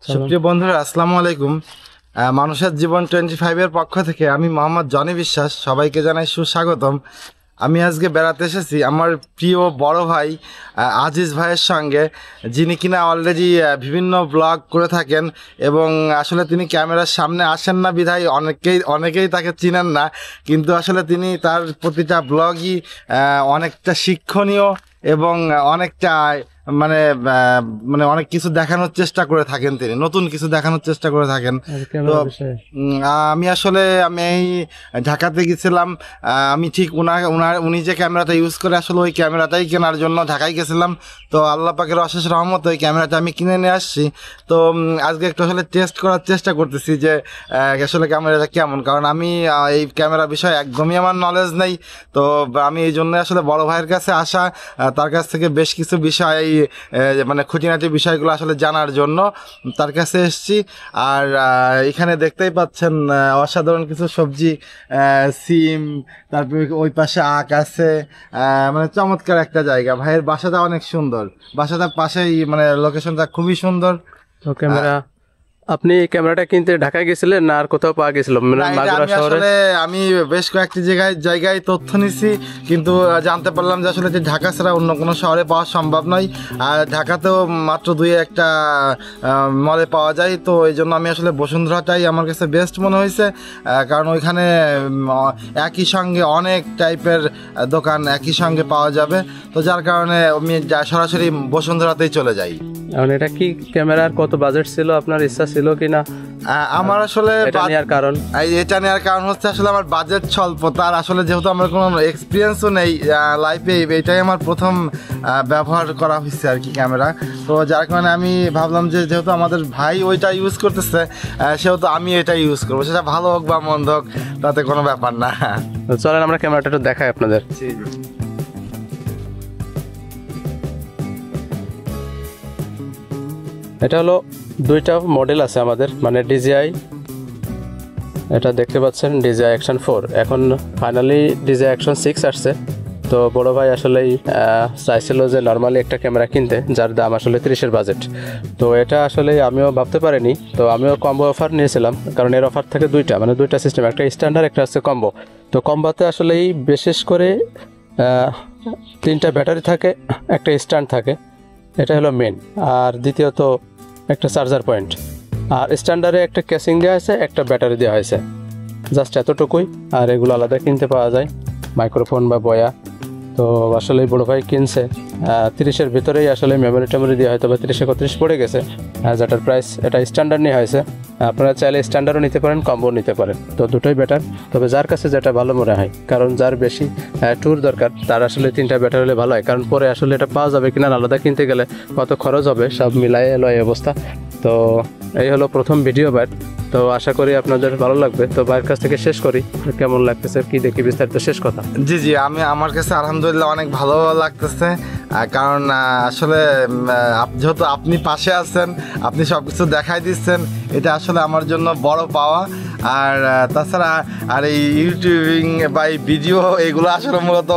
সুপ্রিয় বন্ধুরা, আসসালামু আলাইকুম। মানুষের জীবন 25-এর পক্ষ থেকে আমি মোহাম্মদ জনি বিশ্বাস সবাইকে জানাই সুস্বাগতম। আমি আজকে বেড়াতে এসেছি আমার প্রিয় বড় ভাই আজিজ ভাইয়ের সঙ্গে, যিনি কিনা অলরেডি বিভিন্ন ব্লগ করে থাকেন এবং আসলে তিনি ক্যামেরার সামনে আসেন না বিধায় অনেকেই তাকে চিনেন না, কিন্তু আসলে তিনি তার প্রতিটা ব্লগই অনেকটা শিক্ষণীয় এবং অনেকটা মানে মানে অনেক কিছু দেখানোর চেষ্টা করে থাকেন, তিনি নতুন কিছু দেখানোর চেষ্টা করে থাকেন। তো আমি এই ঢাকাতে গেছিলাম। আমি ঠিক উনি যে ক্যামেরাটা ইউজ করে আসলে ওই ক্যামেরাটাই কেনার জন্য ঢাকায় গেছিলাম। তো আল্লাহ পাকের অশেষ রহমত ওই ক্যামেরাটা আমি কিনে নিয়ে আসছি। তো আজকে একটু আসলে টেস্ট করার চেষ্টা করতেছি যে আসলে ক্যামেরাটা কেমন, কারণ আমি এই ক্যামেরা বিষয়ে একদমই আমার নলেজ নেই। তো আমি এই জন্য আসলে বড় ভাইয়ের কাছে আসা, তার কাছ থেকে বেশ কিছু বিষয় মানে খুঁটিনাটি বিষয়গুলো আসলে জানার জন্য তার কাছে এসেছি। আর এখানে দেখতেই পাচ্ছেন অসাধারণ কিছু সবজি, সিম, তারপরে ওই পাশে আখ আছে। মানে চমৎকার একটা জায়গা। ভাইয়ের বাসাটা অনেক সুন্দর, বাসাটার পাশেই মানে লোকেশনটা খুবই সুন্দর। তো আপনি ক্যামেরাটা কিনতে ঢাকায় গেছিলেন না আর কোথাও পাওয়া গেছিল? আমি বেশ কয়েকটি জায়গায় তথ্য নিছি, কিন্তু জানতে পারলাম যে আসলে ঢাকা ছাড়া অন্য কোনো শহরে পাওয়া সম্ভব নয়। আর ঢাকাতেও মাত্র 2-1টা মলে পাওয়া যায়। তো এই জন্য আমি আসলে বসুন্ধরাটাই আমার কাছে বেস্ট মনে হয়েছে, কারণ ওইখানে একই সঙ্গে অনেক টাইপের দোকান একই সঙ্গে পাওয়া যাবে। তো যার কারণে আমি সরাসরি বসুন্ধরাতেই চলে যাই। এখন এটা কি ক্যামেরার কত বাজেট ছিল, আপনার ইচ্ছা ছিল কিনা? আমার আসলে এটা নেওয়ার কারণ হচ্ছে আসলে আমার বাজেট স্বল্প। তার আসলে যেহেতু আমার কোনো এক্সপিরিয়েন্সও নেই লাইফে, এটাই আমার প্রথম ব্যবহার করা হয়েছে আর কি ক্যামেরা। তো যার কারণে আমি ভাবলাম যে যেহেতু আমাদের ভাই ওইটা ইউজ করতেছে, সেহেতু আমি এটা ইউজ করবো, সেটা ভালো হোক বা মন্দ হোক তাতে কোনো ব্যাপার না। চলেন আমরা ক্যামেরাটা একটু দেখাই আপনাদের। এটা হলো দুইটা মডেল আছে আমাদের, মানে DJI, এটা দেখতে পাচ্ছেন DJI Action 4। এখন ফাইনালি DJI Action 6 আসছে। তো বড় ভাই আসলেই চাইছিল যে নর্মালি একটা ক্যামেরা কিনতে, যার দাম আসলে 30-এর বাজেট। তো এটা আসলে আমিও ভাবতে পারিনি। তো আমিও কম্বো অফার নিয়েছিলাম, কারণ এর অফার থাকে দুইটা সিস্টেম, একটা স্ট্যান্ডার্ড, একটা হচ্ছে কম্বো। তো কম্বোতে আসলেই বিশেষ করে 3টা ব্যাটারি থাকে, একটা স্ট্যান্ড থাকে, এটা হলো মেন। আর দ্বিতীয়ত একটা চার্জার পয়েন্ট। আর স্ট্যান্ডার্ডে একটা কেসিং দেওয়া হয়েছে, একটা ব্যাটারি দেওয়া হয়েছে, জাস্ট এতটুকুই। আর এগুলো আলাদা কিনতে পাওয়া যায়, মাইক্রোফোন বা বয়া। তো আসলে বড় ভাই কিনছে 30-এর ভিতরেই, আসলে মেমোরি টেমোরি দিয়ে হয়তো বা 30-31 পড়ে গেছে, যেটার প্রাইস এটা স্ট্যান্ডার্ড নিয়ে হয়েছে। আপনারা চাইলে স্ট্যান্ডার্ডও নিতে পারেন, কম্বো নিতে পারেন। তো দুটোই বেটার, তবে যার কাছে যেটা ভালো মনে হয়, কারণ যার বেশি ট্যুর দরকার তার আসলে 3টা ব্যাটারি হলে ভালো হয়। কারণ পরে আসলে এটা পাওয়া যাবে কিনা আলাদা কিনতে গেলে কত খরচ হবে, সব মিলাই এলো এই অবস্থা। তো এই হলো প্রথম ভিডিও বাইর। তো আশা করি আপনাদের ভালো লাগবে। তো ভাইয়ের কাছ থেকে শেষ করি, কেমন লাগতেছে কি দেখি বিস্তারিত শেষ কথা। জি, আমার কাছে আলহামদুলিল্লাহ অনেক ভালো লাগতেছে, কারণ আসলে যেহেতু আপনি পাশে আছেন, আপনি সব কিছু দেখাই দিচ্ছেন, এটা আসলে আমার জন্য বড় পাওয়া। আর তাছাড়া আর এই ইউটিউবিং বা এই ভিডিও এগুলো আসলে মূলত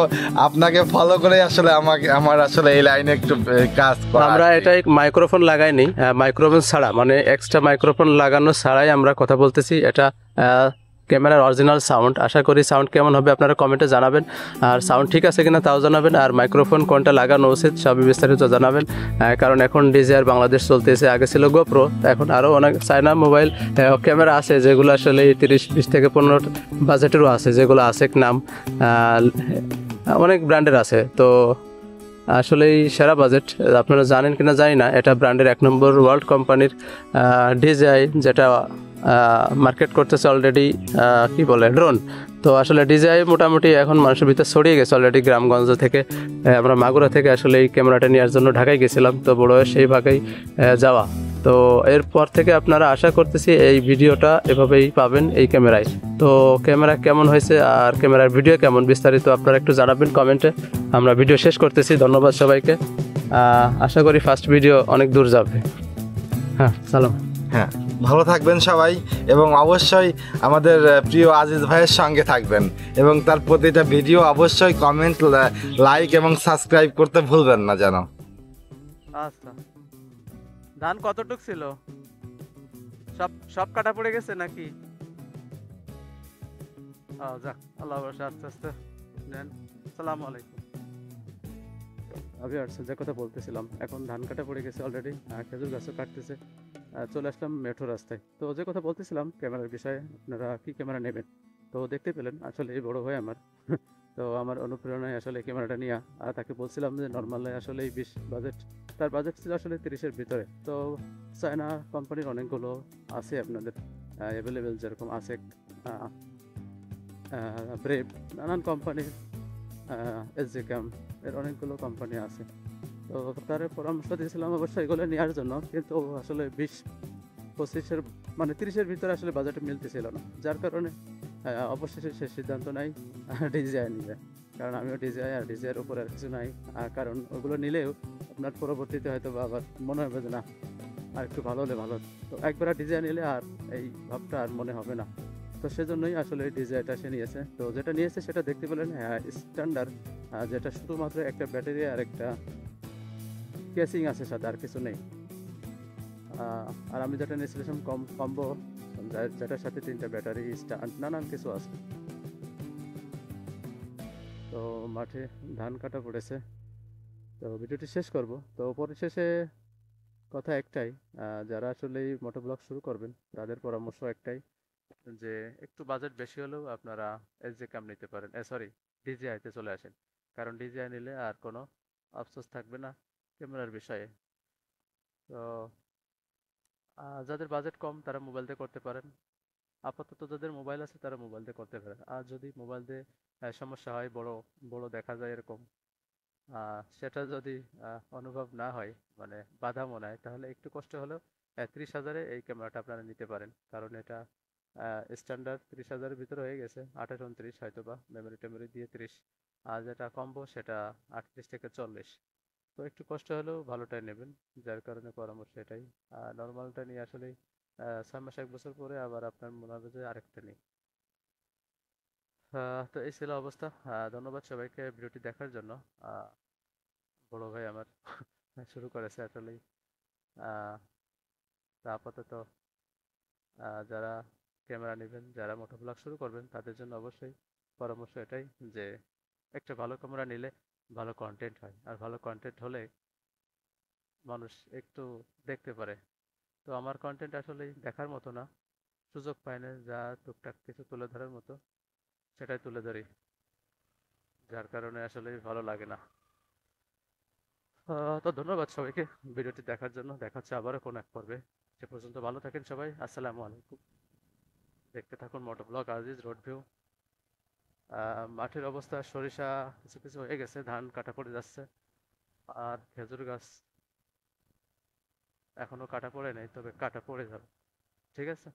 আপনাকে ফলো করে আসলে আমার আসলে এই লাইনে একটু কাজ করা। আমরা এটাই মাইক্রোফোন লাগাইনি, মাইক্রোফোন ছাড়া, মানে এক্সট্রা মাইক্রোফোন লাগানো ছাড়াই আমরা কথা বলতেছি। এটা ক্যামেরার অরিজিনাল সাউন্ড। আশা করি সাউন্ড কেমন হবে আপনারা কমেন্টে জানাবেন, আর সাউন্ড ঠিক আছে কিনা তাও জানাবেন, আর মাইক্রোফোন কোনটা লাগানো উচিত সবই বিস্তারিত জানাবেন। কারণ এখন DJI বাংলাদেশ চলতেছে, আগে ছিল গোপ্রো, এখন আরও অনেক চায়না মোবাইল ক্যামেরা আছে যেগুলো আসলে 30-20 থেকে 15 বাজেটেরও আছে, যেগুলো আছে নাম অনেক ব্র্যান্ডের আছে। তো আসলেই সেরা বাজেট, আপনারা জানেন কিনা জানি না, এটা ব্র্যান্ডের 1 নম্বর ওয়ার্ল্ড কোম্পানির DJI, যেটা মার্কেট করতেছে অলরেডি কি বলে ড্রোন। তো আসলে DJI মোটামুটি এখন মানুষের ভিতরে ছড়িয়ে গেছে অলরেডি। গ্রামগঞ্জ থেকে আমরা মাগুরা থেকে আসলে এই ক্যামেরাটা নেওয়ার জন্য ঢাকায় গেছিলাম, তো বড় সেই ভাগেই যাওয়া। তো এরপর থেকে আপনারা আশা করতেছি এই ভিডিওটা এভাবেই পাবেন এই ক্যামেরায়। তো ক্যামেরা কেমন হয়েছে আর ক্যামেরার ভিডিও কেমন বিস্তারিত আপনারা একটু জানাবেন কমেন্টে। আমরা ভিডিও শেষ করতেছি, ধন্যবাদ সবাইকে। আশা করি ফার্স্ট ভিডিও অনেক দূর যাবে। সালাম। ভালো থাকবেন সবাই, এবং অবশ্যই আমাদের প্রিয় আজিজ ভাইয়ের সঙ্গে থাকবেন, এবং তার প্রতিটা ভিডিও অবশ্যই কমেন্ট, লাইক এবং সাবস্ক্রাইব করতে ভুলবেন না যেন। আচ্ছা, ধান কতটুক ছিল? সব সব কাটা পড়ে গেছে নাকি? যাক, আল্লাহ ভরসা, আস্তে আস্তে নেন। আসসালামু আলাইকুম। আমি আর যে কথা বলতেছিলাম, এখন ধান কাটা পড়ে গেছে অলরেডি, খেজুর গাছও কাটতেছে। চলে আসলাম মেঠো রাস্তায়। তো যে কথা বলতেছিলাম ক্যামেরার বিষয়ে, আপনারা কি ক্যামেরা নেবেন, তো দেখতে পেলেন আসলে এই বড় ভাই আমার তো আমার অনুপ্রেরণায় আসলে ক্যামেরাটা নিয়ে তাকে বলছিলাম যে নর্মালে আসলে এই 20 বাজেট, তার বাজেট ছিল আসলে 30-এর ভিতরে। তো চায়না কোম্পানির অনেকগুলো আছে আপনাদের অ্যাভেলেবেল, যেরকম আছে ব্রেভ, নানান কোম্পানির, এসজি ক্যাম, এর অনেকগুলো কোম্পানি আছে। তো তার পরামর্শ দিয়েছিলাম অবশ্যই এগুলো নেওয়ার জন্য, কিন্তু আসলে 20-25-এর মানে 30-এর ভিতরে আসলে বাজেটে মিলতেছিল না, যার কারণে অবশেষে সে সিদ্ধান্ত নেয় ডিজিআই নিবে। কারণ আমিও ডিজিআই, আর ডিজিআইয়ের উপরে আর কিছু নাই। কারণ ওগুলো নিলেও আপনার পরবর্তীতে হয়তো বা আবার মনে হবে যে না, আর একটু ভালো হলে ভালো হতো। তো একবার ডিজিআই নিলে আর এই ভাবটা আর মনে হবে না। তো সেজন্যই আসলে এই ডিজিআইটা সে নিয়েছে। তো যেটা নিয়েছে সেটা দেখতে পেলেন স্ট্যান্ডার্ড, যেটা শুধুমাত্র একটা ব্যাটারি আর একটা কেসিং আছে সাথে, আর কিছু নেই। আর আমি যেটা নিয়েছিলাম কম্বো, যেটার সাথে 3টা ব্যাটারি, স্ট্যান্ড, নানান কিছু আছে। তো মাঠে ধান কাটা পড়েছে, তো ভিডিওটি শেষ করব। তো পরিশেষে কথা একটাই, যারা আসলে এই মোটোব্লগ শুরু করবেন তাদের পরামর্শ একটাই, যে একটু বাজেট বেশি হলেও আপনারা এসজি ক্যাম নিতে পারেন, সরি, ডিজিআইতে চলে আসেন। কারণ ডিজিআই নিলে আর কোনো আফসোস থাকবে না ক্যামেরার বিষয়ে। তো যাদের বাজেট কম তারা মোবাইল দিয়ে করতে পারেন। আপাতত যাদের মোবাইল আছে তারা মোবাইল দিয়ে করতে পারেন। আর যদি মোবাইল দিয়ে সমস্যা হয়, বড় বড় দেখা যায় এরকম, সেটা যদি অনুভব না হয়, মানে বাধা মনে হয়, তাহলে একটু কষ্ট হলেও 30,000-এ এই ক্যামেরাটা আপনারা নিতে পারেন। কারণ এটা স্ট্যান্ডার্ড 30,000-এর ভিতরে হয়ে গেছে, 28-29 হয়তো বা, মেমোরি টেমোরি দিয়ে 30। আর যেটা কম্বো সেটা 38 থেকে 40। তো একটু কষ্ট হলেও ভালোটাই নেবেন, যার কারণে পরামর্শ এটাই। নর্মালটা নিয়ে আসলে 6 মাস 1 বছর পরে আবার আপনার মনে হবে যে আরেকটা নেই। তো এই ছিল অবস্থা। ধন্যবাদ সবাইকে ভিডিওটি দেখার জন্য। আহ, বড় ভাই আমার শুরু করেছে আসলেই। আহ, তা আপাতত যারা ক্যামেরা নেবেন, যারা মোটোব্লগ শুরু করবেন, তাদের জন্য অবশ্যই পরামর্শ এটাই, যে একটা ভালো ক্যামেরা নিলে ভালো কন্টেন্ট হয়, আর ভালো কন্টেন্ট হলে মানুষ একটু দেখতে পারে। তো আমার কন্টেন্ট আসলে দেখার মতো না, সুযোগ পায় না, যা টুকটাক কিছু তুলে ধরার মতো সেটাই তুলে ধরি, যার কারণে আসলে ভালো লাগে না। তো ধন্যবাদ সবাইকে ভিডিওটি দেখার জন্য। দেখা হচ্ছে আবারও কোনো এক পর্বে। সে পর্যন্ত ভালো থাকেন সবাই। আসসালামু আলাইকুম। দেখতে থাকুন মোটোব্লগ আজিজ রোড ভিউ। মাঠের অবস্থা, সরিষা কিছু কিছু হয়ে গেছে, ধান কাটা পড়ে যাচ্ছে। আর খেজুর গাছ এখনো কাটা পড়ে নাই, তবে কাটা পড়ে যাবে। ঠিক আছে।